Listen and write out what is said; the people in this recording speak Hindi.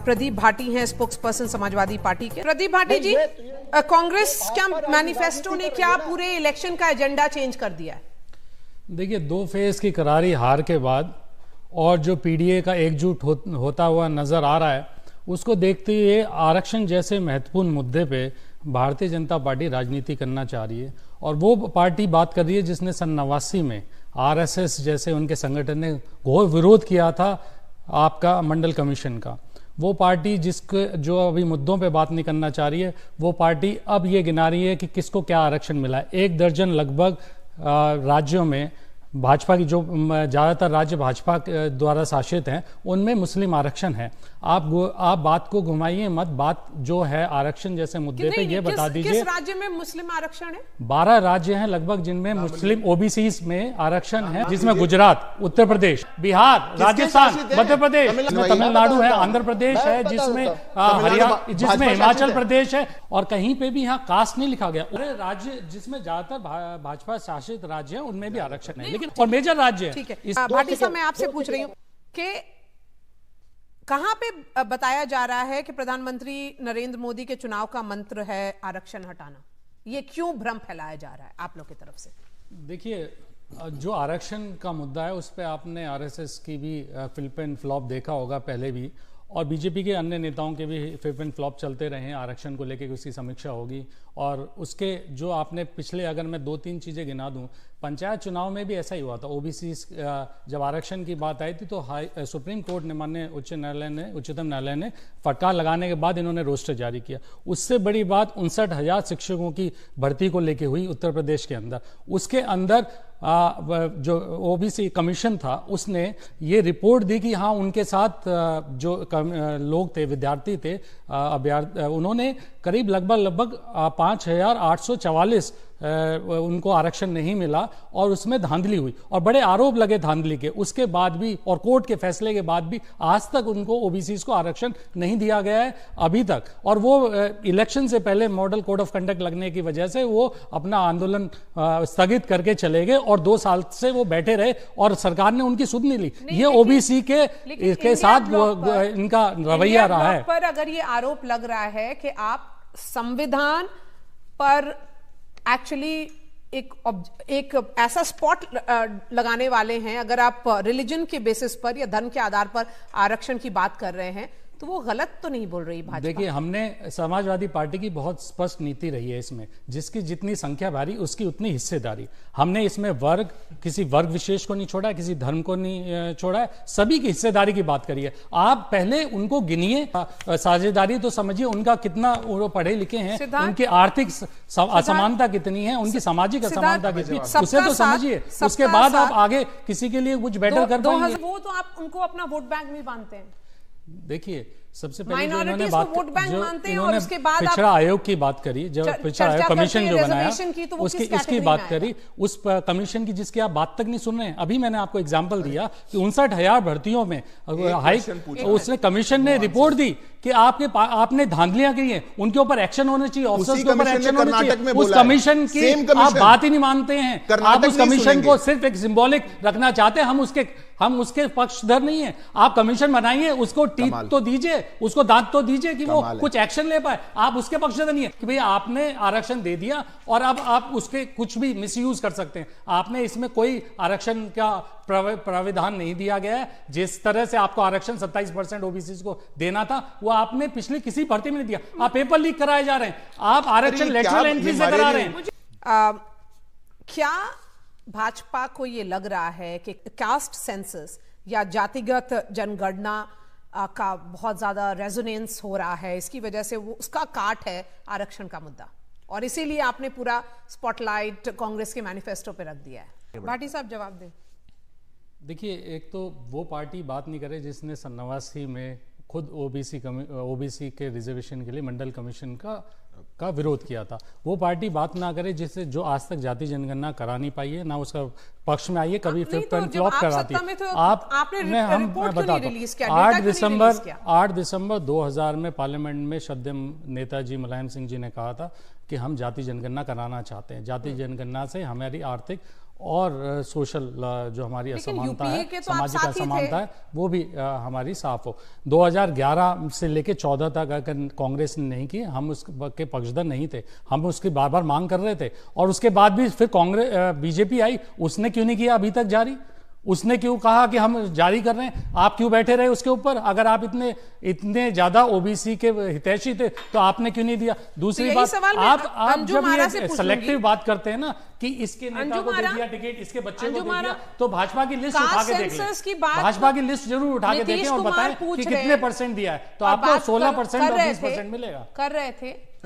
प्रदीप भाटी हैं, स्पोक्स पर्सन समाजवादी पार्टी के। प्रदीप भाटी जी, कांग्रेस क्या मैनिफेस्टो ने क्या पूरे इलेक्शन का एजेंडा चेंज कर दिया है? देखिए, 2 फेज की करारी हार के बाद और जो पीडीए का एकजुट होता हुआ नजर आ रहा है, उसको देखते हुए आरक्षण जैसे महत्वपूर्ण मुद्दे पे भारतीय जनता पार्टी राजनीति करना चाह रही है। और वो पार्टी बात कर रही है जिसने सन 89 में आरएसएस जैसे उनके संगठन ने घोर विरोध किया था आपका मंडल कमीशन का। वो पार्टी जिसके जो अभी मुद्दों पे बात नहीं करना चाह रही है, वो पार्टी अब ये गिना रही है कि किसको क्या आरक्षण मिला है। 1 दर्जन लगभग राज्यों में भाजपा की जो ज़्यादातर राज्य भाजपा द्वारा शासित हैं, उनमें मुस्लिम आरक्षण है। आप बात को घुमाइए मत, बात जो है आरक्षण जैसे मुद्दे पे ये बता दीजिए किस राज्य में मुस्लिम आरक्षण है? 12 राज्य हैं लगभग जिनमें मुस्लिम ओबीसी में आरक्षण है, जिसमें गुजरात, उत्तर प्रदेश, बिहार, राजस्थान, मध्य प्रदेश, तमिलनाडु है, आंध्र प्रदेश है, जिसमें हरियाणा, जिसमें हिमाचल प्रदेश है, और कहीं पे भी यहाँ कास्ट नहीं लिखा गया। राज्य जिसमें ज्यादातर भाजपा शासित राज्य है उनमें भी आरक्षण है, लेकिन और मेजर राज्य है। भाटी साहब, मैं आपसे पूछ रही हूँ कि कहां पे बताया जा रहा है कि प्रधानमंत्री नरेंद्र मोदी के चुनाव का मंत्र है आरक्षण हटाना? ये क्यों भ्रम फैलाया जा रहा है आप लोग की तरफ से? देखिए, जो आरक्षण का मुद्दा है उस पर आपने आरएसएस की भी फ्लिप एंड फ्लॉप देखा होगा पहले भी, और बीजेपी के अन्य नेताओं के भी फ्लिप एंड फ्लॉप चलते रहे हैं। आरक्षण को लेकर उसकी समीक्षा होगी, और उसके जो आपने पिछले, अगर मैं 2-3 चीज़ें गिना दूं, पंचायत चुनाव में भी ऐसा ही हुआ था। ओबीसी जब आरक्षण की बात आई थी तो सुप्रीम कोर्ट ने, माननीय उच्चतम न्यायालय ने फटकार लगाने के बाद इन्होंने रोस्टर जारी किया। उससे बड़ी बात 59,000 शिक्षकों की भर्ती को लेकर हुई उत्तर प्रदेश के अंदर। उसके अंदर जो ओबीसी कमीशन था उसने ये रिपोर्ट दी कि हाँ, उनके साथ जो लोग थे, विद्यार्थी थे, उन्होंने करीब लगभग 5,844 उनको आरक्षण नहीं मिला, और उसमें धांधली हुई और बड़े आरोप लगे धांधली के। उसके बाद भी और कोर्ट के फैसले के बाद भी आज तक उनको ओबीसीज को आरक्षण नहीं दिया गया है अभी तक। और वो इलेक्शन से पहले मॉडल कोड ऑफ कंडक्ट लगने की वजह से वो अपना आंदोलन स्थगित करके चले गए, और 2 साल से वो बैठे रहे और सरकार ने उनकी सुध नहीं ली। ये ओबीसी के साथ इनका रवैया रहा है। पर अगर ये आरोप लग रहा है कि आप संविधान पर एक्चुअली एक ऐसा स्पॉट लगाने वाले हैं, अगर आप रिलीजन के बेसिस पर या धर्म के आधार पर आरक्षण की बात कर रहे हैं, तो वो गलत तो नहीं बोल रही भाजपा? देखिए, हमने समाजवादी पार्टी की बहुत स्पष्ट नीति रही है इसमें, जिसकी जितनी संख्या भारी उसकी उतनी हिस्सेदारी। हमने इसमें किसी वर्ग विशेष को नहीं छोड़ा, किसी धर्म को नहीं छोड़ा है, सभी की हिस्सेदारी की बात करिए। आप पहले उनको गिनिए, साझेदारी तो समझिए उनका कितना वो पढ़े लिखे हैं, उनकी आर्थिक असमानता कितनी है, उनकी सामाजिक असमानता कितनी है, उसे तो समझिए। उसके बाद आप आगे किसी के लिए कुछ बेटर कर पाएंगे। वो तो आप उनको अपना वोट बैंक में मानते हैं। देखिए, सबसे पहले जो इन्होंने पिछड़ा आयोग की बात करी, जब पिछड़ा आयोग कमीशन जो बनाया इसकी बात करी, उस कमीशन की जिसकी आप बात तक नहीं सुन रहे हैं। अभी मैंने आपको एग्जांपल दिया कि 59,000 भर्तियों में उसने कमिशन ने रिपोर्ट दी कि आपने धांधलियां की हैं, उनके ऊपर एक्शन होना चाहिए, ऑफिसर्स के ऊपर एक्शन होना चाहिए। उस कमीशन की आप बात ही नहीं मानते हैं। आप उस कमीशन को सिर्फ एक सिंबॉलिक रखना चाहते हैं। हम उसके पक्षधर नहीं है। आप कमीशन बनाइए, उसको टीथ तो दीजिए, उसको दांत तो दीजिए कि वो कुछ एक्शन ले पाए। आप उसके पक्षधर नहीं है कि भाई आपने आरक्षण दे दिया और अब आप उसके कुछ भी मिसयूज कर सकते हैं। आपने इसमें कोई आरक्षण का प्राविधान नहीं दिया गया है। जिस तरह से आपको आरक्षण 27% ओबीसी को देना था, वो आपने पिछली किसी भर्ती में नहीं दिया। आप पेपर लीक कराए जा रहे हैं, आप आरक्षण लेटरल एंट्री से करा रहे हैं। क्या भाजपा को यह लग रहा है कि कास्ट सेंसस या जातिगत जनगणना का बहुत ज्यादा रेजोनेंस हो रहा है, इसकी वजह से वो उसका काट है आरक्षण का मुद्दा, और इसीलिए आपने पूरा स्पॉटलाइट कांग्रेस के मैनिफेस्टो पे रख दिया है? भाटी साहब, जवाब दें। देखिए, एक तो वो पार्टी बात नहीं करे जिसने सन 89 में खुद ओबीसी के रिजर्वेशन के लिए मंडल कमीशन का विरोध किया था। वो पार्टी बात ना करे जिससे जो आज तक जाति जनगणना करा नहीं पाई है, ना उसका पक्ष में आई है, कभी फ्लिप एंड फ्लॉप कराती है। हम बताता हूं, 8 दिसंबर 2000 में पार्लियामेंट में श्रद्धेय नेताजी मुलायम सिंह जी ने कहा था कि हम जाति जनगणना कराना चाहते हैं। जाति जनगणना से हमारी आर्थिक और सोशल जो हमारी असमानता है, तो सामाजिक असमानता है, वो भी हमारी साफ हो। 2011 से लेके 14 तक अगर कांग्रेस ने नहीं की, हम उसके पक्षधर नहीं थे, हम उसकी बार बार मांग कर रहे थे, और उसके बाद भी फिर कांग्रेस बीजेपी आई, उसने क्यों नहीं किया अभी तक जारी? उसने क्यों कहा कि हम जारी कर रहे हैं? आप क्यों बैठे रहे उसके ऊपर? अगर आप इतने ज्यादा ओबीसी के हितैषी थे तो आपने क्यों नहीं दिया? दूसरी बात, आप जब ये सेलेक्टिव बात करते हैं ना कि इसके नेता को दे दिया टिकट, इसके बच्चे को दे दिया, तो भाजपा की लिस्ट उठा के देख लें, भाजपा की लिस्ट जरूर उठा के देखें और बताएं कि कितने % दिया है, तो आपको 16% और 20% मिलेगा। कर रहे थे